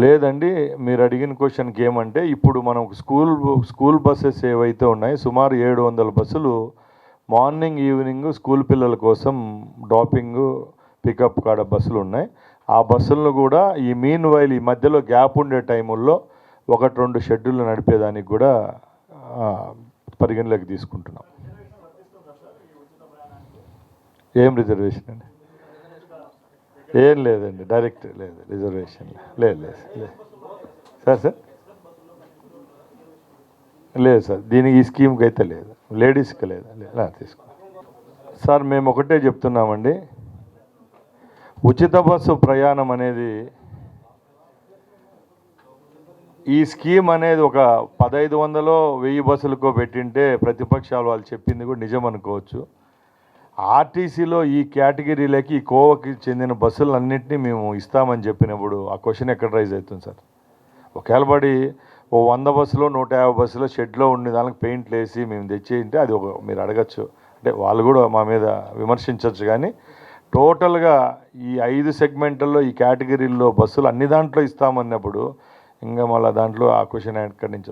లేదండి, మీరు అడిగిన క్వశ్చన్కి ఏమంటే ఇప్పుడు మనం స్కూల్ బస్సెస్ ఏవైతే ఉన్నాయో సుమారు 700 బస్సులు మార్నింగ్ ఈవినింగ్ స్కూల్ పిల్లల కోసం డ్రాపింగ్ పికప్ కాడ బస్సులు ఉన్నాయి. ఆ బస్సులను కూడా ఈ ఈ మధ్యలో గ్యాప్ ఉండే టైముల్లో 1-2 షెడ్యూళ్ళు నడిపేదానికి కూడా పరిగణలోకి తీసుకుంటున్నాం. ఏం రిజర్వేషన్ అండి? ఏం లేదండి, డైరెక్ట్ లేదు రిజర్వేషన్. లేదు సార్ లేదు సార్, దీనికి ఈ స్కీమ్కి అయితే లేదు, లేడీస్కి లేదు. తీసుకో సార్, మేము ఒకటే చెప్తున్నామండి, ఉచిత బస్సు ప్రయాణం అనేది ఈ స్కీమ్ అనేది ఒక 1500-1000 బస్సులకో పెట్టింటే ప్రతిపక్షాలు వాళ్ళు చెప్పింది కూడా నిజం అనుకోవచ్చు. ఆర్టీసీలో ఈ కేటగిరీలకి ఈ కోవకి చెందిన బస్సులన్నింటినీ మేము ఇస్తామని చెప్పినప్పుడు ఆ క్వశ్చన్ ఎక్కడ రైజ్ అవుతుంది సార్? ఒకవేళ పడి 100 బస్సులో 150 బస్సులో షెడ్లో ఉండే దానికి పెయింట్లు వేసి మేము తెచ్చేయంటే అది మీరు అడగచ్చు, అంటే వాళ్ళు కూడా మా మీద విమర్శించవచ్చు. కానీ టోటల్గా ఈ 5 సెగ్మెంట్ల్లో ఈ కేటగిరీల్లో బస్సులు అన్ని దాంట్లో ఇస్తామన్నప్పుడు ఇంకా మళ్ళీ దాంట్లో ఆ క్వశ్చన్ ఎక్కడి నుంచి వస్తుంది?